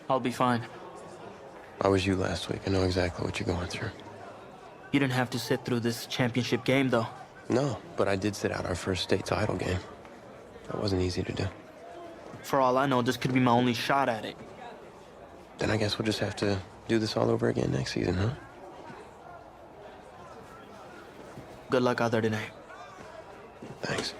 I'll be fine. I was you last week. I know exactly what you're going through. You didn't have to sit through this championship game, though. No, but I did sit out our first state title game. That wasn't easy to do. For all I know, this could be my only shot at it. Then I guess we'll just have to do this all over again next season, huh? Good luck out there tonight. Thanks.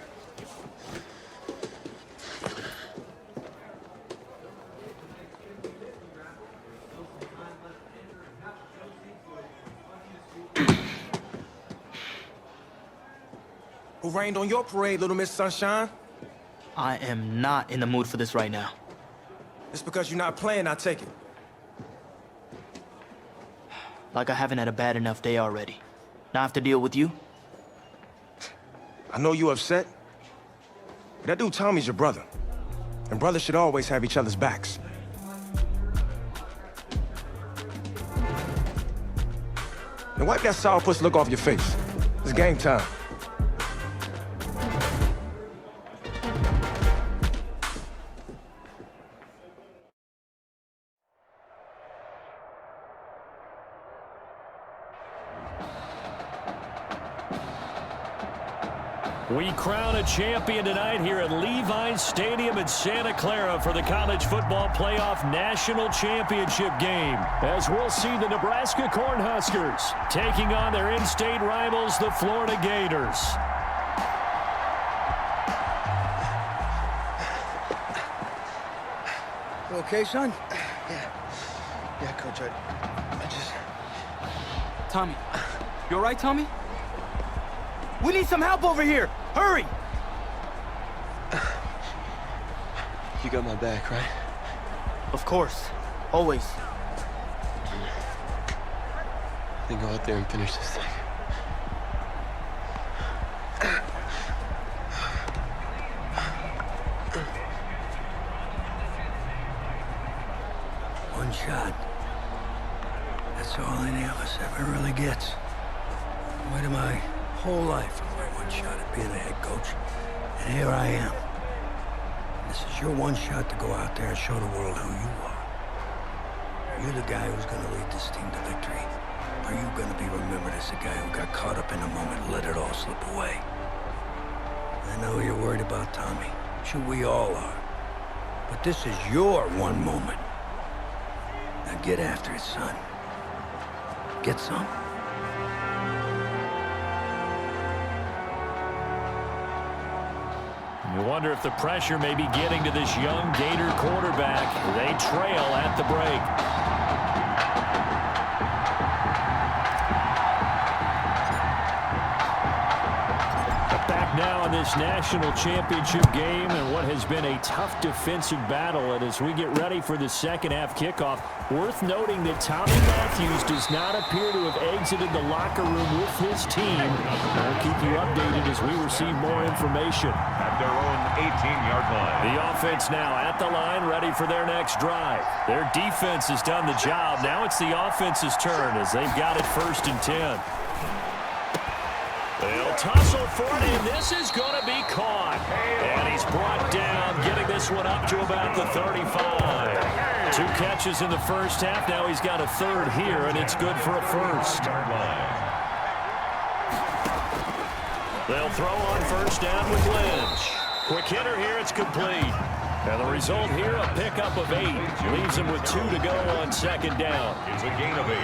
Who rained on your parade, Little Miss Sunshine? I am not in the mood for this right now. It's because you're not playing, I take it. Like I haven't had a bad enough day already. Now I have to deal with you? I know you're upset. But that dude Tommy's your brother. And brothers should always have each other's backs. Now wipe that sourpuss look off your face. It's game time. We crown a champion tonight here at Levi's Stadium in Santa Clara for the College Football Playoff National Championship game, as we'll see the Nebraska Cornhuskers taking on their in-state rivals, the Florida Gators. You okay, son? Yeah, Coach, I just... Tommy. You all right, Tommy? We need some help over here! Hurry! You got my back, right? Of course. Always. Then go out there and finish this thing. One shot. That's all any of us ever really gets. I waited my whole life for my one shot at being a head coach. And here I am. This is your one shot to go out there and show the world who you are. Are you the guy who's gonna lead this team to victory? Or are you gonna be remembered as the guy who got caught up in the moment and let it all slip away? I know you're worried about Tommy. Sure, we all are. But this is your one moment. Now get after it, son. Get some. You wonder if the pressure may be getting to this young Gator quarterback. They trail at the break. Back now in this national championship game and what has been a tough defensive battle. And as we get ready for the second half kickoff, worth noting that Tommy Matthews does not appear to have exited the locker room with his team. I'll keep you updated as we receive more information. At their own 18-yard line. The offense now at the line, ready for their next drive. Their defense has done the job. Now it's the offense's turn as they've got it 1st and 10. They'll tussle for it, and this is going to be caught. And he's brought down, getting this one up to about the 35. 2 catches in the first half. Now he's got a third here, and it's good for a first. They'll throw on first down with Lynch. Quick hitter here, it's complete. And the result here, a pickup of 8. Leaves him with 2 to go on second down. It's a gain of 8.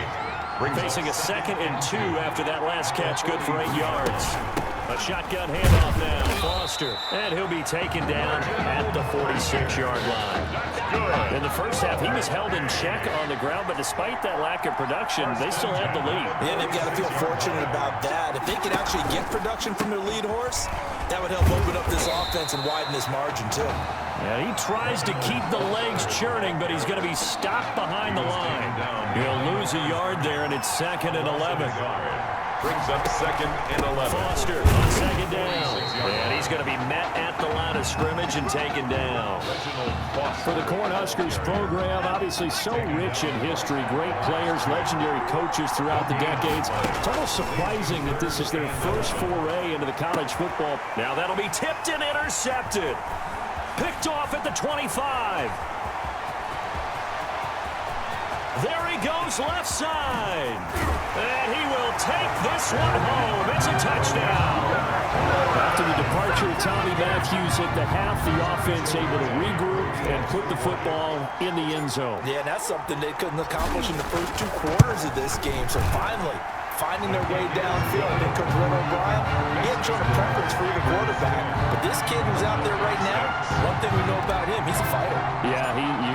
Facing a 2nd and 2 after that last catch, good for 8 yards. A shotgun handoff now, Foster. And he'll be taken down at the 46-yard line. In the first half, he was held in check on the ground, but despite that lack of production, they still had the lead. Yeah, they've got to feel fortunate about that. If they can actually get production from their lead horse, that would help open up this offense and widen this margin, too. Yeah, he tries to keep the legs churning, but he's going to be stopped behind the line. He'll lose a yard there, and it's 2nd and 11. Brings up 2nd and 11. Foster on second down. And he's going to be met at the line of scrimmage and taken down. For the Cornhuskers program, obviously so rich in history, great players, legendary coaches throughout the decades. It's almost surprising that this is their first foray into the college football. Now that'll be tipped and intercepted. Picked off at the 25. goes left side. And he will take this one home. It's a touchdown. After the departure of Tommy Matthews at the half, the offense able to regroup and put the football in the end zone. Yeah, and that's something they couldn't accomplish in the first 2 quarters of this game. So finally, finding their way downfield. And then comes Red O'Brien. He hadn't shown a preference for either quarterback. But this kid who's out there right now, one thing we know about him, he's a fighter. Yeah,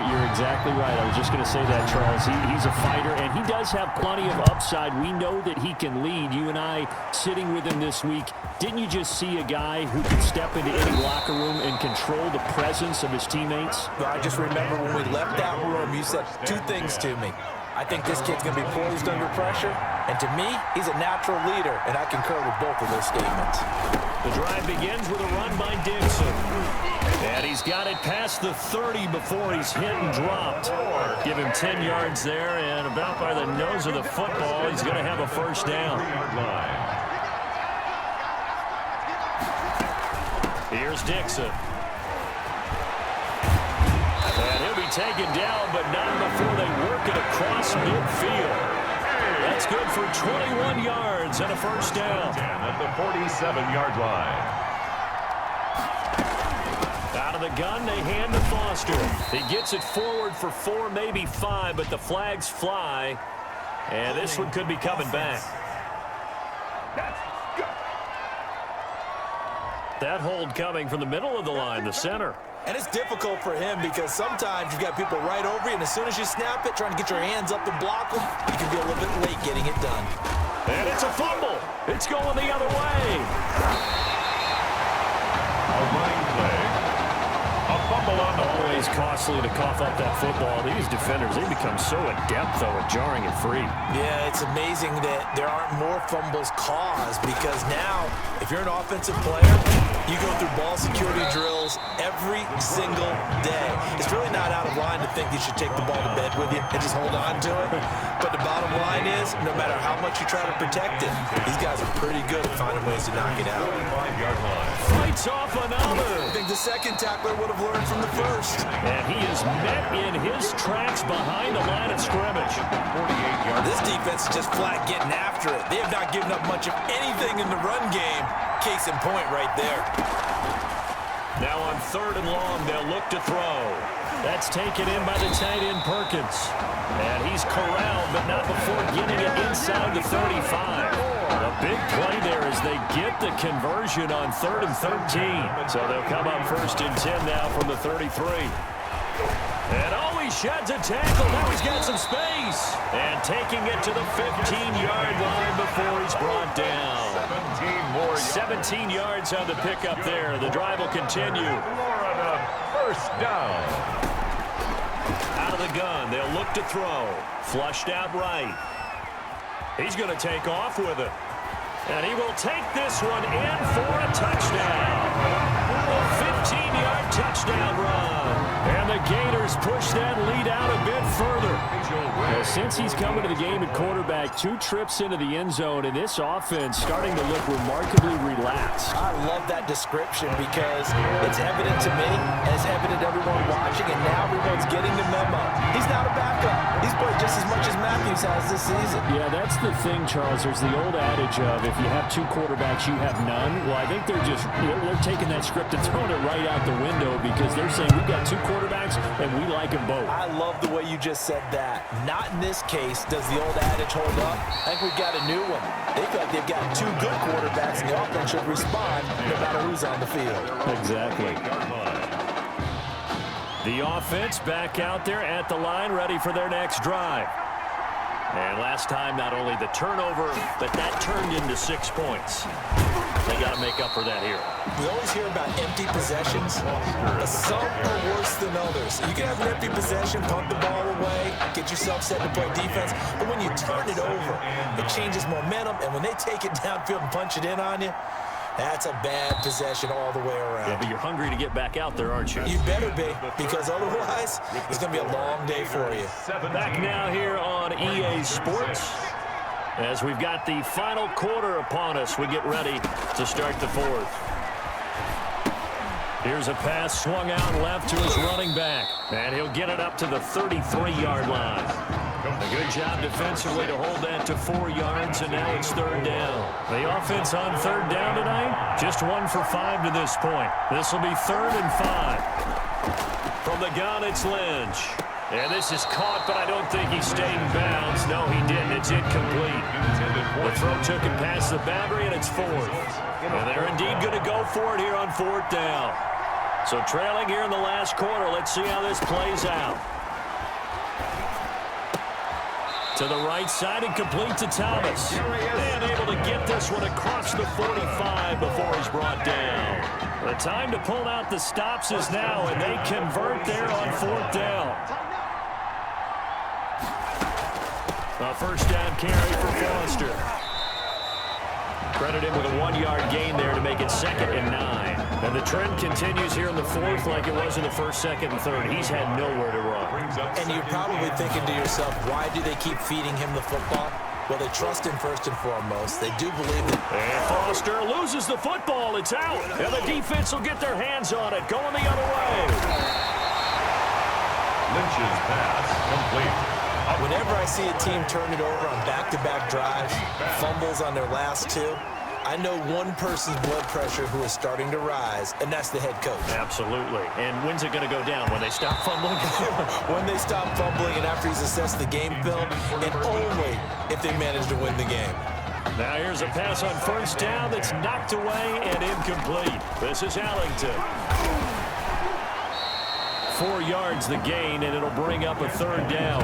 you're exactly right. I was just going to say that, Charles. He's a fighter, and he does have plenty of upside. We know that he can lead. You and I sitting with him this week, didn't you just see a guy who could step into any locker room and control the presence of his teammates? I just remember when we left that room, you said 2 things to me. I think this kid's going to be poised under pressure, and to me, he's a natural leader, and I concur with both of those statements. The drive begins with a run by Dixon. And he's got it past the 30 before he's hit and dropped. Give him 10 yards there, and about by the nose of the football, he's going to have a first down. Here's Dixon. And he'll be taken down, but not before they work it across midfield. That's good for 21 yards and a first down. At the 47-yard line. Out of the gun, they hand to Foster. He gets it forward for 4, maybe 5, but the flags fly. And this one could be coming back. That hold coming from the middle of the line, the center. And it's difficult for him because sometimes you've got people right over you, and as soon as you snap it, trying to get your hands up and block them, you can be a little bit late getting it done. And it's a fumble. It's going the other way. A running play. A fumble on the play. Always costly to cough up that football. These defenders, they become so adept, though, at jarring it free. Yeah, it's amazing that there aren't more fumbles caused because now, if you're an offensive player, you go through ball security drills every single day. It's really not out of line to think you should take the ball to bed with you and just hold on to it. But the bottom line is, no matter how much you try to protect it, these guys are pretty good at finding ways to knock it out. 5-yard line. Fights off another. I think the second tackler would have learned from the first. And he is met in his tracks behind the line of scrimmage. 48-yard. This defense is just flat getting after it. They have not given up much of anything in the run game. Case in point right there. Now on 3rd and long, they'll look to throw. That's taken in by the tight end Perkins. And he's corralled, but not before getting it inside the 35. A big play there as they get the conversion on 3rd and 13. So they'll come up 1st and 10 now from the 33. And oh, he sheds a tackle. Now he's got some space. And taking it to the 15-yard line before he's brought down. 17 yards on the pickup there. The drive will continue. Florida, first down. Out of the gun, they'll look to throw. Flushed out right. He's going to take off with it. And he will take this one in for a touchdown. A 15-yard touchdown run. And the Gators push that lead out a bit further. Well, since he's coming to the game at quarterback, 2 trips into the end zone, and this offense starting to look remarkably relaxed. I love that description because it's evident to me, and it's evident to everyone watching, and now everyone's getting the memo. He's not a backup. He's played just as much as Matthews has this season. Yeah, that's the thing, Charles. There's the old adage of if you have 2 quarterbacks, you have none. Well, I think they're taking that script and throwing it right out the window because they're saying we've got 2 quarterbacks and we like them both. I love the way you just said that. Not in this case does the old adage hold up. I think we've got a new one. They feel like they've got 2 good quarterbacks, and the offense should respond no matter who's on the field. Exactly. The offense back out there at the line, ready for their next drive. And last time, not only the turnover, but that turned into 6 points. They got to make up for that here. We always hear about empty possessions, but some are worse than others. You can have an empty possession, punt the ball away, get yourself set to play defense, but when you turn it over, it changes momentum, and when they take it downfield and punch it in on you, that's a bad possession all the way around. Yeah, but you're hungry to get back out there, aren't you? You better be, because otherwise, it's going to be a long day for you. Back now here on EA Sports. As we've got the final quarter upon us, we get ready to start the 4th. Here's a pass swung out left to his running back. And he'll get it up to the 33-yard line. A good job defensively to hold that to 4 yards, and now it's 3rd down. The offense on 3rd down tonight, just 1 for 5 to this point. This will be 3rd and 5. From the gun, it's Lynch. And this is caught, but I don't think he stayed in bounds. No, he didn't. It's incomplete. The throw took him past the boundary, and it's 4th. And they're indeed going to go for it here on 4th down. So trailing here in the last quarter. Let's see how this plays out. To the right side and complete to Thomas. And able to get this one across the 45 before he's brought down. The time to pull out the stops is now, and they convert there on 4th down. A first down carry for Foster. Credit him with a 1-yard gain there to make it 2nd and 9. And the trend continues here in the 4th like it was in the 1st, 2nd, and 3rd. He's had nowhere to run. And you're probably thinking to yourself, why do they keep feeding him the football? Well, they trust him first and foremost. They do believe that. And Foster loses the football. It's out. And the defense will get their hands on it. Going the other way. Lynch's pass complete. Whenever I see a team turn it over on back-to-back drives, fumbles on their last 2, I know one person's blood pressure who is starting to rise, and that's the head coach. Absolutely. And when's it going to go down? When they stop fumbling? When they stop fumbling and after he's assessed the game film, and only if they manage to win the game. Now here's a pass on 1st down that's knocked away and incomplete. This is Allington. 4 yards the gain, and it'll bring up a 3rd down.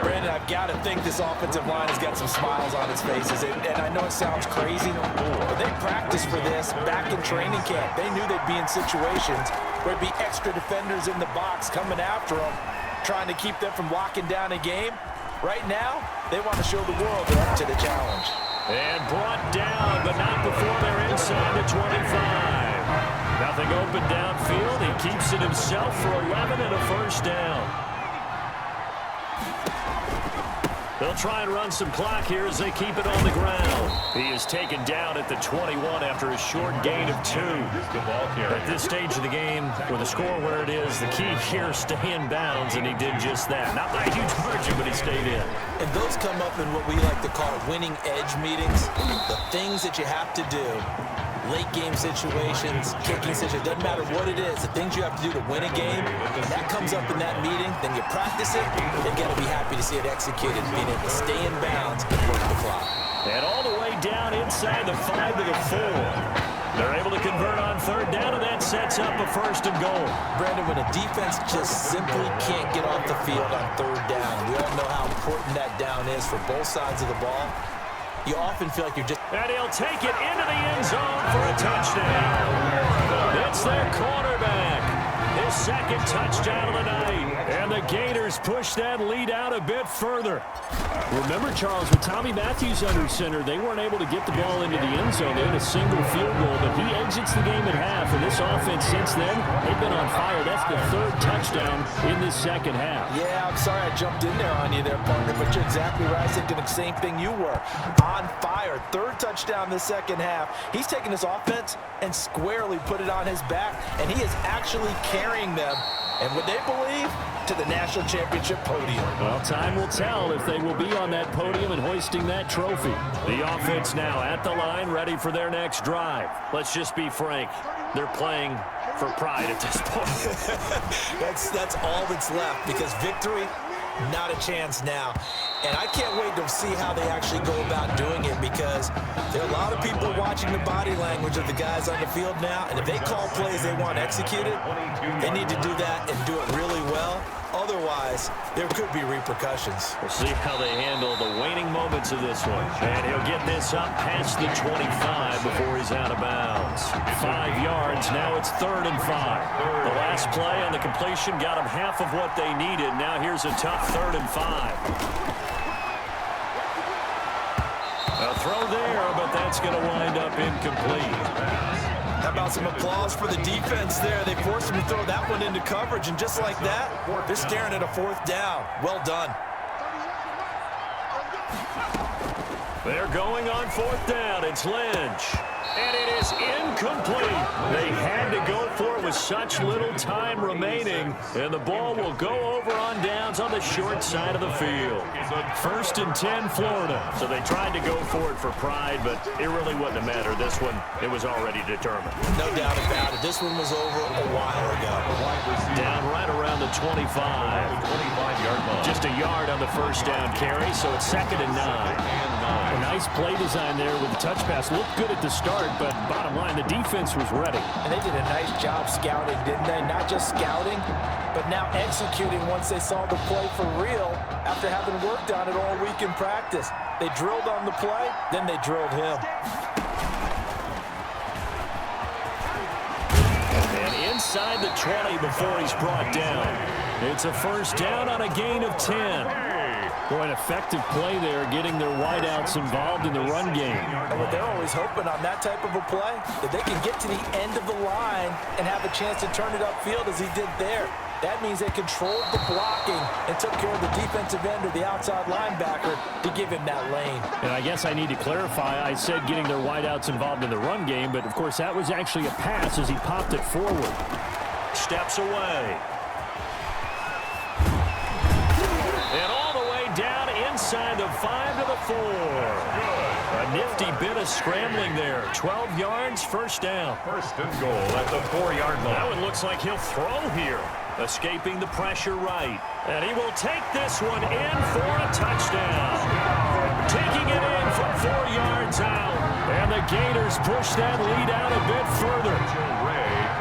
Brandon, I've got to think this offensive line has got some smiles on its faces, and I know it sounds crazy, but they practiced for this back in training camp. They knew they'd be in situations where it'd be extra defenders in the box coming after them, trying to keep them from locking down a game. Right now, they want to show the world they're up to the challenge. And brought down, but not before they're inside the 25. Nothing open downfield. He keeps it himself for 11 and a first down. They'll try and run some clock here as they keep it on the ground. He is taken down at the 21 after a short gain of 2. At this stage of the game, with the score where it is, the key here, stay in bounds, and he did just that. Not by a huge margin, but he stayed in. And those come up in what we like to call winning edge meetings. The things that you have to do. Late game situations, kicking situations, doesn't matter what it is, the things you have to do to win a game, that comes up in that meeting, then you practice it, and you got to be happy to see it executed, being able to stay in bounds and work the clock. And all the way down inside the 5 to the 4. They're able to convert on 3rd down, and that sets up a 1st and goal. Brandon, when a defense just simply can't get off the field on 3rd down, we all know how important that down is for both sides of the ball. You often feel like you're just... And he'll take it into the end zone for a touchdown. It's their quarterback. His 2nd touchdown of the night. And the Gators push that lead out a bit further. Remember, Charles, with Tommy Matthews under center, they weren't able to get the ball into the end zone. They had a single field goal, but he exits the game at half. And this offense since then, they've been on fire. That's the 3rd touchdown in this 2nd half. Yeah, I'm sorry I jumped in there on you there, partner, but you're exactly right. I was thinking the same thing you were. On fire. 3rd touchdown in the 2nd half. He's taking this offense and squarely put it on his back, and he is actually carrying them, and what they believe, to the national championship podium. Well, time will tell if they will be on that podium and hoisting that trophy. The offense now at the line, ready for their next drive. Let's just be frank. They're playing for pride at this point. That's all that's left, because victory, not a chance now. And I can't wait to see how they actually go about doing it, because there are a lot of people watching the body language of the guys on the field now, and if they call plays they want executed, they need to do that and do it really well. Otherwise, there could be repercussions. We'll see how they handle the waning moments of this one. And he'll get this up past the 25 before he's out of bounds. 5 yards. Now it's 3rd and 5. The last play on the completion got them half of what they needed. Now here's a tough 3rd and 5. A throw there, but that's going to wind up incomplete. How about some applause for the defense there? They forced him to throw that one into coverage, and just like that, they're staring at a 4th down. Well done. They're going on 4th down. It's Lynch. And it is incomplete. They had to go for it with such little time remaining. And the ball will go over on downs on the short side of the field. 1st and 10, Florida. So they tried to go for it for pride, but it really wouldn't have mattered. This one, it was already determined. No doubt about it. This one was over a while ago. Down right around the 25. 25-yard line. Just a yard on the first down carry, so it's 2nd and 9. A nice play design there with the touch pass. Looked good at the start, but bottom line, the defense was ready. And they did a nice job scouting, didn't they? Not just scouting, but now executing once they saw the play for real after having worked on it all week in practice. They drilled on the play, then they drilled him. And inside the 20 before he's brought down. It's a first down on a gain of 10. Boy, an effective play there, getting their wideouts involved in the run game. And what they're always hoping on that type of a play, that they can get to the end of the line and have a chance to turn it upfield as he did there. That means they controlled the blocking and took care of the defensive end or the outside linebacker to give him that lane. And I guess I need to clarify, I said getting their wideouts involved in the run game, but of course that was actually a pass as he popped it forward. Steps away. And all the way down inside the 5 to the 4. A nifty bit of scrambling there. 12 yards, first down. 1st and goal at the 4-yard line. Now it looks like he'll throw here. Escaping the pressure right. And he will take this one in for a touchdown. Taking it in from 4 yards out. And the Gators push that lead out a bit further.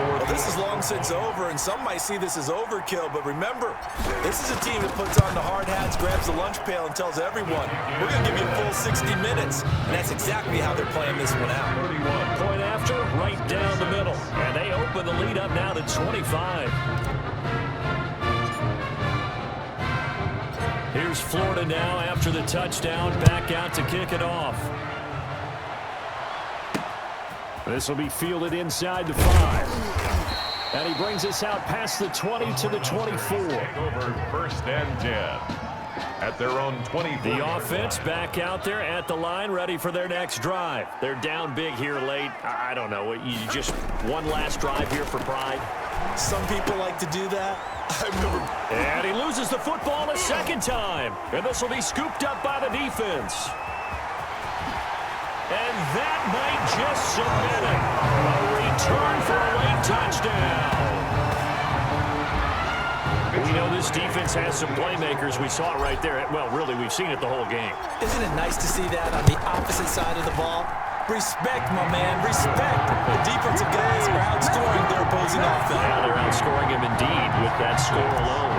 Well, this is long since over, and some might see this as overkill, but remember, this is a team that puts on the hard hats, grabs the lunch pail, and tells everyone, we're going to give you a full 60 minutes. And that's exactly how they're playing this one out. 31. Point after, right down the middle. And they open the lead up now to 25. Here's Florida now after the touchdown, back out to kick it off. This will be fielded inside the 5. And he brings us out past the 20 to the 24. Over 1st and 10 at their own 24. The offense back out there at the line, ready for their next drive. They're down big here late. I don't know. You just one last drive here for pride. Some people like to do that. And he loses the football a second time. And this will be scooped up by the defense. And that might just submit it. A return for a late touchdown. We know this defense has some playmakers. We saw it right there. Well, really, we've seen it the whole game. Isn't it nice to see that on the opposite side of the ball? Respect, my man, respect. The defensive guys are outscoring their opposing offense. Yeah, they're outscoring him indeed with that score alone.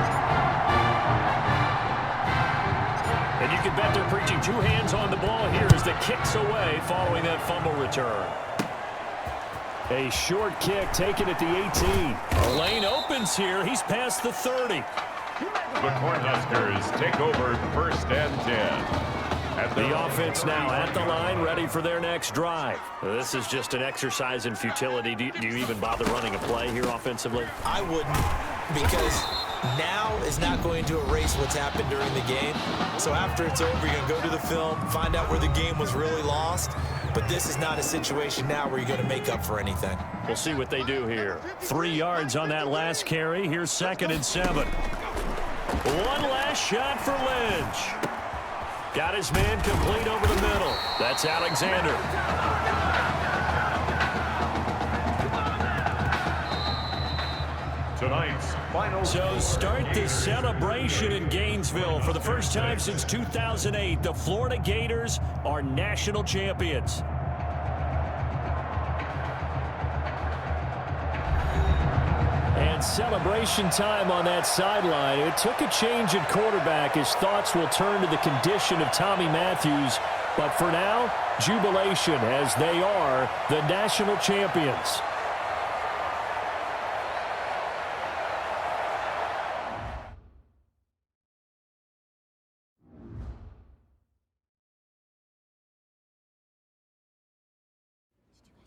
And you can bet they're preaching 2 hands on the ball here as the kick's away following that fumble return. A short kick taken at the 18. A lane opens here. He's past the 30. The Cornhuskers take over 1st and 10. The offense now at the line, ready for their next drive. This is just an exercise in futility. Do you even bother running a play here offensively? I wouldn't, because now is not going to erase what's happened during the game. So after it's over, you're going to go to the film, find out where the game was really lost. But this is not a situation now where you're going to make up for anything. We'll see what they do here. 3 yards on that last carry. Here's 2nd and 7. One last shot for Lynch. Got his man complete over the middle. That's Alexander. Tonight's final. So start the celebration in Gainesville. For the first time since 2008, the Florida Gators are national champions. And celebration time on that sideline. It took a change at quarterback. His thoughts will turn to the condition of Tommy Matthews. But for now, jubilation as they are the national champions.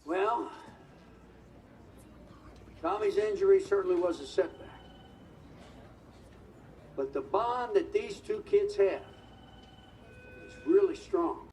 Well, Tommy's injury certainly was a setback. But the bond that these two kids have is really strong.